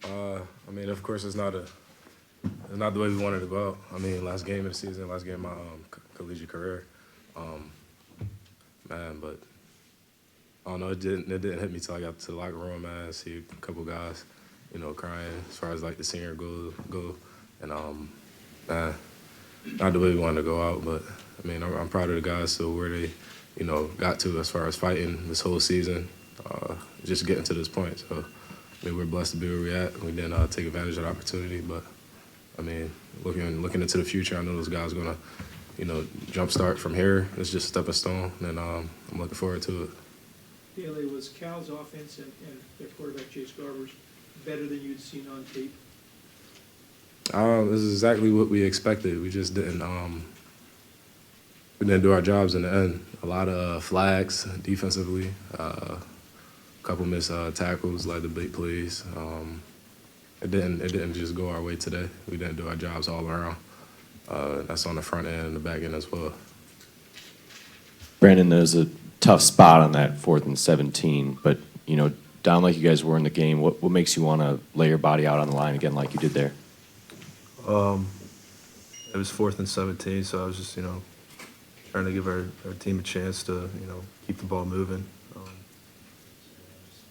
I mean, of course, it's not the way we wanted to go out. I mean, last game of the season, last game of my collegiate career, um, man. But I don't know. It didn't hit me till I got to the locker room, man. See a couple guys, crying as far as like the senior go, and man, not the way we wanted to go out. But I mean, I'm proud of the guys. So where they, got to as far as fighting this whole season, just getting to this point. So. I mean, we're blessed to be where we're at. We didn't take advantage of the opportunity, but I mean, looking into the future, I know those guys are gonna, jumpstart from here. It's just a stepping stone, and I'm looking forward to it. Dele, was Cal's offense and their quarterback Chase Garber's better than you'd seen on tape? This is exactly what we expected. We just didn't do our jobs in the end. A lot of flags defensively. Couple missed tackles, like the big plays. It didn't just go our way today. We didn't do our jobs all around. That's on the front end and the back end as well. Brandon, there's a tough spot on that 4th and 17, but down like you guys were in the game, what makes you want to lay your body out on the line again like you did there? It was 4th and 17, so I was just trying to give our team a chance to keep the ball moving.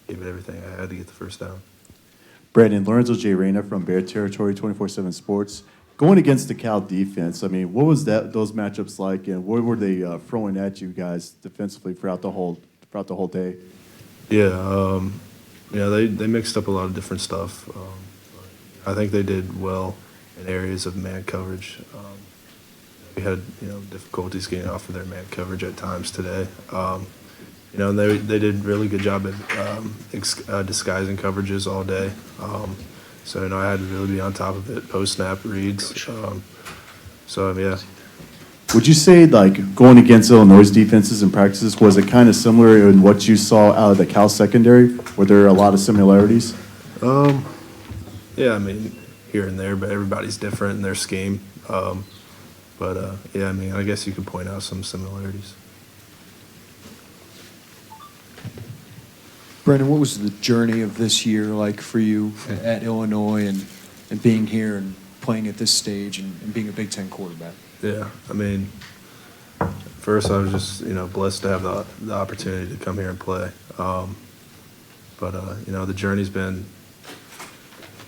Gave it everything I had to get the first down. Brandon, Lorenzo J. Rayner from Bear Territory 24/7 Sports. Going against the Cal defense, I mean, what was those matchups like, and what were they throwing at you guys defensively throughout the whole day? Yeah, they mixed up a lot of different stuff. I think they did well in areas of man coverage. We had difficulties getting off of their man coverage at times today. And they did a really good job at disguising coverages all day. So I had to really be on top of it, post-snap reads. Yeah. Would you say, like, going against Illinois' defenses and practices, was it kind of similar in what you saw out of the Cal secondary? Were there a lot of similarities? Yeah, I mean, here and there, but everybody's different in their scheme. Yeah, I mean, I guess you could point out some similarities. Brandon, what was the journey of this year like for you at Illinois and being here and playing at this stage and being a Big Ten quarterback? Yeah, I mean, first I was just, blessed to have the opportunity to come here and play. The journey's been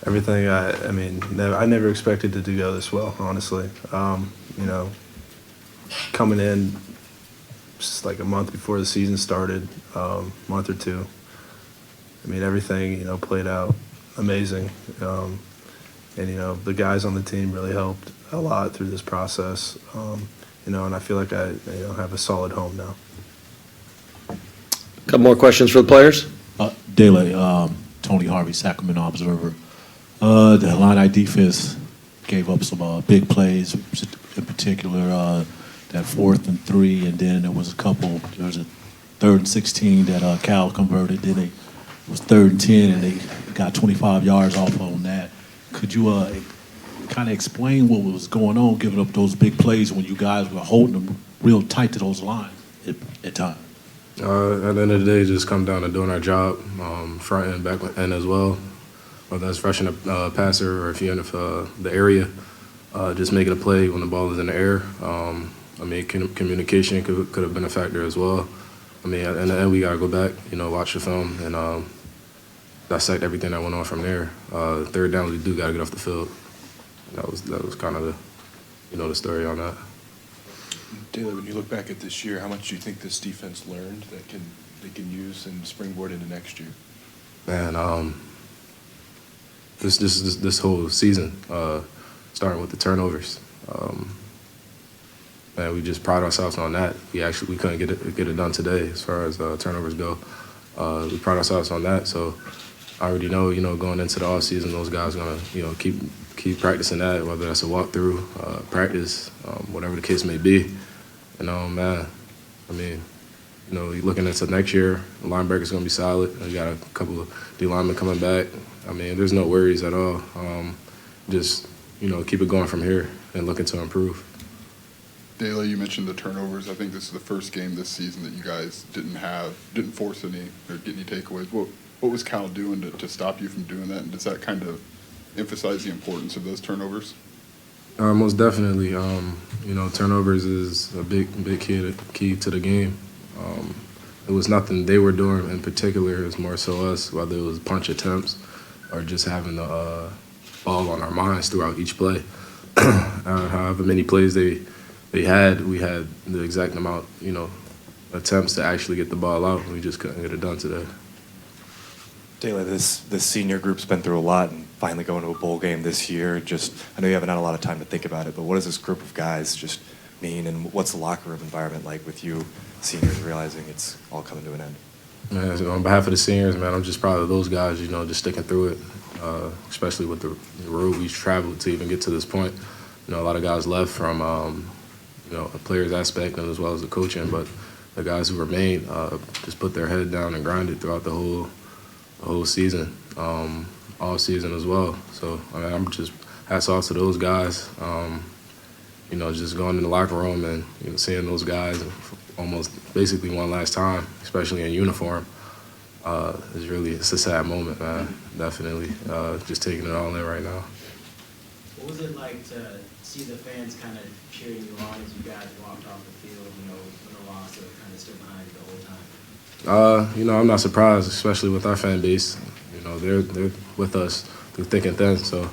everything I never expected it to go this well, honestly. Coming in just like a month before the season started, month or two, I mean, everything, played out amazing. The guys on the team really helped a lot through this process. And I feel like I have a solid home now. Couple more questions for the players? Dele, Tony Harvey, Sacramento Observer. The Illini defense gave up some big plays, in particular that 4th and 3, and then there was a 3rd and 16 that Cal converted. Then it was 3rd and 10, and they got 25 yards off on that. Could you kind of explain what was going on, giving up those big plays when you guys were holding them real tight to those lines at times? At the end of the day, it just comes down to doing our job, front end, back end as well. Whether that's rushing a passer or if you're in the area, just making a play when the ball is in the air. Communication could have been a factor as well. I mean, in the end, we got to go back, watch the film and dissect everything that went on from there. 3rd down, we do got to get off the field. That was kind of the story on that. Dele, when you look back at this year, how much do you think this defense learned that they can use and springboard into next year? Man, this whole season, starting with the turnovers. Man, we just pride ourselves on that. We couldn't get it done today as far as turnovers go. We pride ourselves on that. So I already know, going into the off season, those guys are gonna, keep practicing that, whether that's a walkthrough, practice, whatever the case may be. Man, I mean, you're looking into next year, the linebacker's gonna be solid. We got a couple of D linemen coming back. I mean, there's no worries at all. Just, keep it going from here and looking to improve. Dele, you mentioned the turnovers. I think this is the first game this season that you guys didn't force any or get any takeaways. What What was Cal doing to stop you from doing that? And does that kind of emphasize the importance of those turnovers? Most definitely. Turnovers is a big key to the game. It was nothing they were doing in particular. It was more so us, whether it was punch attempts or just having the ball on our minds throughout each play. However many plays they had, we had the exact amount, attempts to actually get the ball out. We just couldn't get it done today. Dele, this senior group's been through a lot, and finally going to a bowl game this year. I know you haven't had a lot of time to think about it, but what does this group of guys just mean, and what's the locker room environment like with you seniors realizing it's all coming to an end? Man, so on behalf of the seniors, man, I'm just proud of those guys, just sticking through it, especially with the road we've traveled to even get to this point. A lot of guys left from, a player's aspect and as well as the coaching, but the guys who remained just put their head down and grinded throughout the whole season, all season as well. So, I'm just hats off to those guys. Just going in the locker room and seeing those guys almost basically one last time, especially in uniform, it's a sad moment, man. Definitely, just taking it all in right now. What was it like to see the fans kind of cheering you on as you guys walked off the field, when the loss, or kind of stood behind you the whole time? I'm not surprised, especially with our fan base. They're with us through thick and thin. So,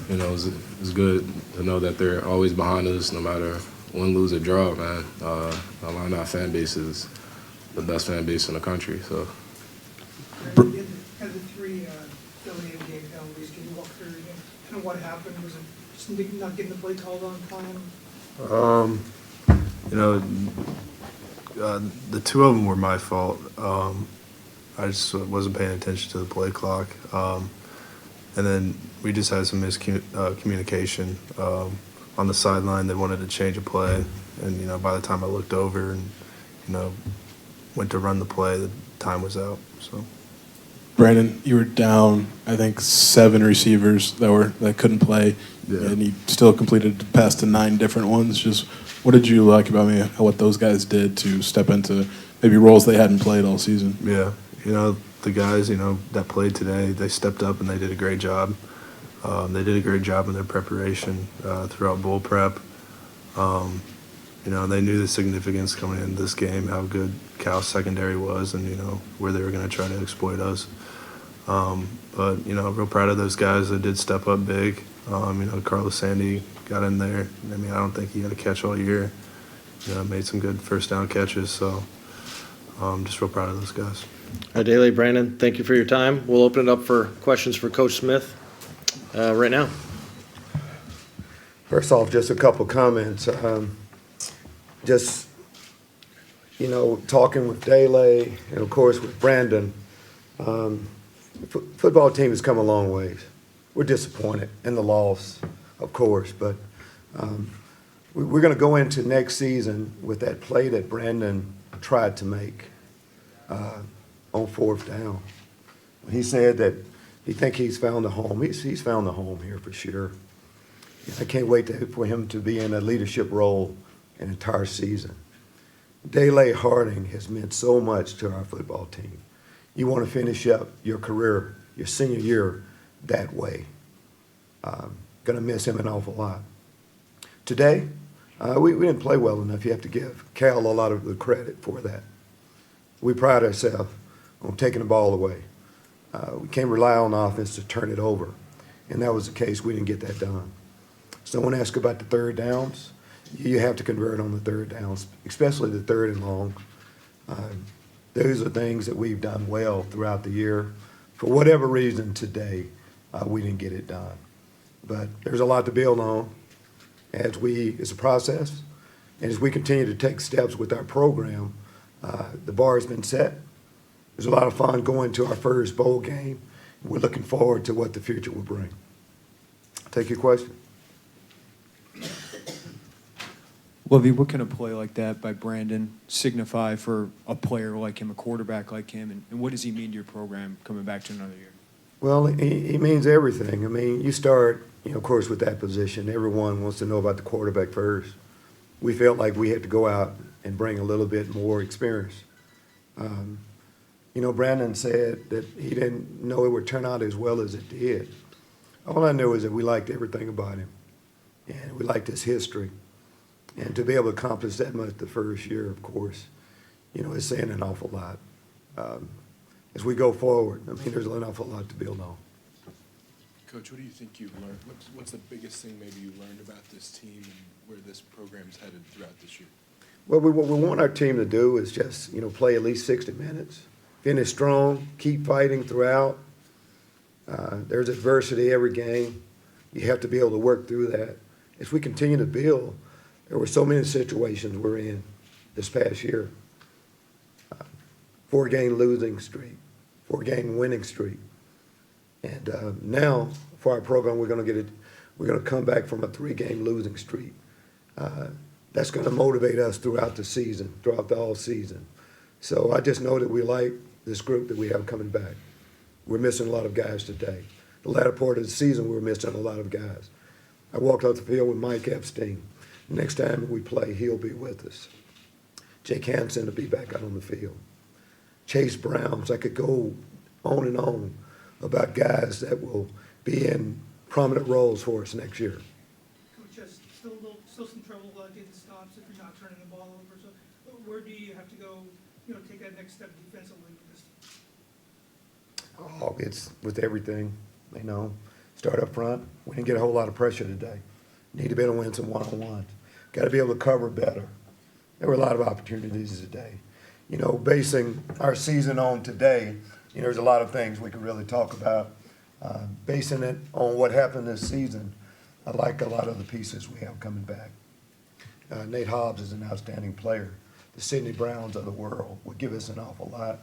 it's good to know that they're always behind us, no matter win, lose, or draw, man. Our fan base is the best fan base in the country. So. Had the three Philly game penalties. Can you walk through kind of what happened? Was it just not getting the play called on time? The two of them were my fault. I just wasn't paying attention to the play clock. And then we just had some miscommunication. On the sideline, they wanted to change a play. And, by the time I looked over and, went to run the play, the time was out. So. Brandon, you were down, I think, 7 receivers that couldn't play, and you still completed the pass to 9 different ones. Just what did you like about what those guys did to step into maybe roles they hadn't played all season? Yeah, the guys, that played today, they stepped up and they did a great job. They did a great job in their preparation throughout bowl prep. They knew the significance coming into this game, how good Cal's secondary was, and where they were going to try to exploit us. But real proud of those guys that did step up big. Carlos Sandy got in there. I don't think he had a catch all year. Made some good first down catches. So just real proud of those guys. Dele, Brandon, thank you for your time. We'll open it up for questions for Coach Smith right now. First off, just a couple comments. Talking with Dele and, of course, with Brandon, football team has come a long ways. We're disappointed in the loss, of course, but we're going to go into next season with that play that Brandon tried to make on 4th down. He said that he think he's found a home. He's found a home here for sure. I can't wait for him to be in a leadership role an entire season. Dele Harding has meant so much to our football team. You want to finish up your career, your senior year, that way. Going to miss him an awful lot. Today, we didn't play well enough. You have to give Cal a lot of the credit for that. We pride ourselves on taking the ball away. We can't rely on offense to turn it over, and that was the case. We didn't get that done. Someone asked about the third downs. You have to convert on the third downs, especially the third and long. Those are things that we've done well throughout the year. For whatever reason today, we didn't get it done. But there's a lot to build on it's a process. And as we continue to take steps with our program, the bar has been set. There's a lot of fun going to our first bowl game. We're looking forward to what the future will bring. Take your question. Lovie, what can a play like that by Brandon signify for a player like him, a quarterback like him, and what does he mean to your program coming back to another year? Well, he means everything. You start, of course, with that position. Everyone wants to know about the quarterback first. We felt like we had to go out and bring a little bit more experience. Brandon said that he didn't know it would turn out as well as it did. All I know is that we liked everything about him, and we liked his history. And to be able to accomplish that much the first year, of course, is saying an awful lot. As we go forward, there's an awful lot to build on. Coach, what do you think you've learned? What's the biggest thing maybe you learned about this team and where this program's headed throughout this year? Well, what we want our team to do is just, play at least 60 minutes, finish strong, keep fighting throughout. There's adversity every game. You have to be able to work through that. As we continue to build, there were so many situations we're in this past year. 4-game losing streak, 4-game winning streak. And now, for our program, we're going to come back from a 3-game losing streak. That's going to motivate us throughout the season, throughout the all season. So I just know that we like this group that we have coming back. We're missing a lot of guys today. The latter part of the season, we were missing a lot of guys. I walked out the field with Mike Epstein. Next time we play, he'll be with us. Jake Hansen will be back out on the field. Chase Browns, I could go on and on about guys that will be in prominent roles for us next year. Coach, just still some trouble getting stops if you're not turning the ball over. So where do you have to go, take that next step defensively with this? Oh, it's with everything, Start up front. We didn't get a whole lot of pressure today. Need to be able to win some one-on-ones. Got to be able to cover better. There were a lot of opportunities today. Basing our season on today, there's a lot of things we could really talk about. Basing it on what happened this season, I like a lot of the pieces we have coming back. Nate Hobbs is an outstanding player. The Sidney Browns of the world would give us an awful lot.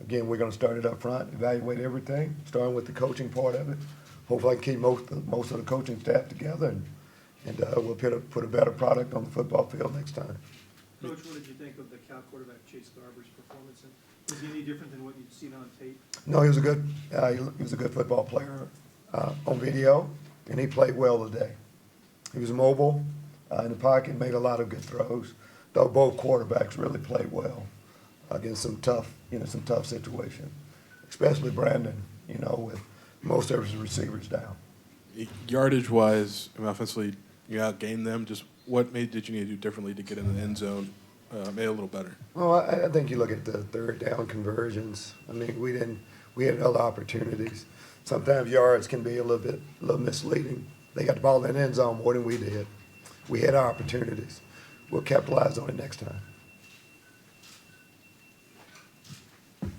Again, we're going to start it up front, evaluate everything, starting with the coaching part of it. Hopefully I can keep most of the coaching staff together, and we'll put a better product on the football field next time. Coach, what did you think of the Cal quarterback Chase Garber's performance? Was he any different than what you'd seen on tape? No, he was a good football player on video, and he played well today. He was mobile in the pocket, made a lot of good throws. Though both quarterbacks really played well against some tough situations, especially Brandon. With most of his receivers down. Yardage-wise, offensively, you outgained them. Just what did you need to do differently to get in the end zone, made it a little better? Well, I think you look at the third down conversions. We had other opportunities. Sometimes yards can be a little misleading. They got the ball in the end zone more than we did. We had our opportunities. We'll capitalize on it next time.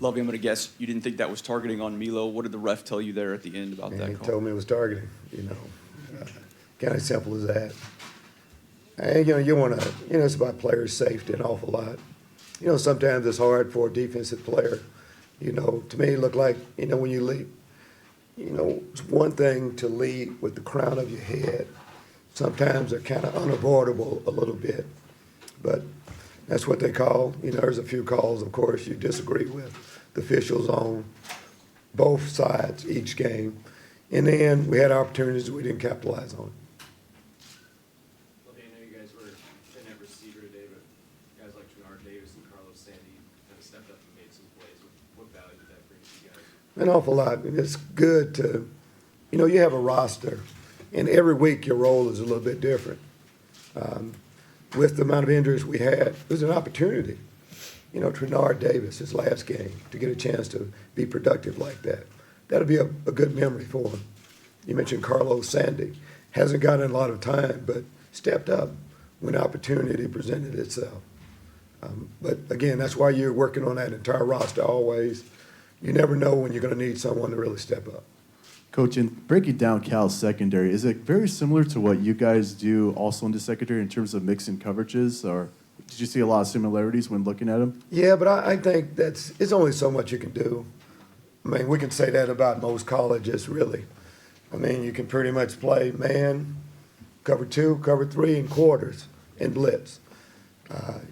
Lovie, I'm going to guess you didn't think that was targeting on Milo. What did the ref tell you there at the end about that He call? told me it was targeting, kind of simple as that. And, you want to, it's about player safety an awful lot. Sometimes it's hard for a defensive player. To me, it looked like, when you leap, it's one thing to lead with the crown of your head. Sometimes they're kind of unavoidable a little bit, but that's what they call. There's a few calls, of course, you disagree with the officials on both sides each game. In the end, we had opportunities we didn't capitalize on. Well, I know you guys were in at receiver today, but guys like Jannard Davis and Carlos Sandy kind of stepped up and made some plays. What value did that bring to you guys? An awful lot. It's good to, you have a roster, and every week your role is a little bit different. With the amount of injuries we had, it was an opportunity. Jannard Davis, his last game, to get a chance to be productive like that. That'll be a good memory for him. You mentioned Carlos Sandy. Hasn't gotten a lot of time, but stepped up when opportunity presented itself. But again, that's why you're working on that entire roster always. You never know when you're going to need someone to really step up. Coach, in breaking down Cal's secondary, is it very similar to what you guys do also in the secondary in terms of mixing coverages, or did you see a lot of similarities when looking at them? Yeah, but I think it's only so much you can do. We can say that about most colleges, really. You can pretty much play man, cover 2, cover 3, and quarters, and blitz.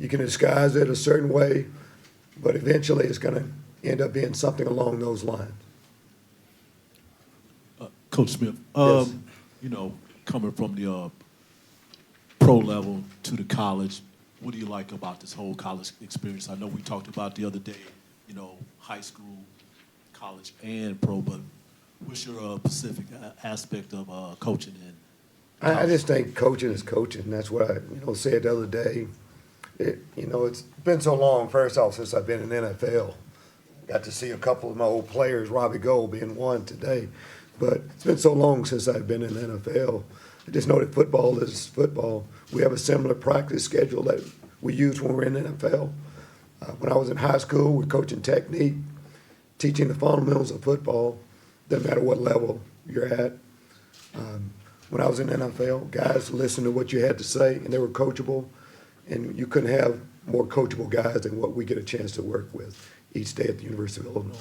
You can disguise it a certain way, but eventually it's going to end up being something along those lines. Coach Smith, Yes. coming from the pro level to the college, what do you like about this whole college experience? I know we talked about the other day you know, high school, college, and pro, but what's your specific aspect of coaching in? I just think coaching is coaching. That's what I, said the other day. It's been so long, first off, since I've been in the NFL. Got to see a couple of my old players, Robbie Gould being one today. But it's been so long since I've been in the NFL. I just know that football is football. We have a similar practice schedule that we use when we're in the NFL. When I was in high school, we're coaching technique, teaching the fundamentals of football, doesn't matter what level you're at. When I was in the NFL, guys listened to what you had to say, and they were coachable, and you couldn't have more coachable guys than what we get a chance to work with each day at the University of Illinois.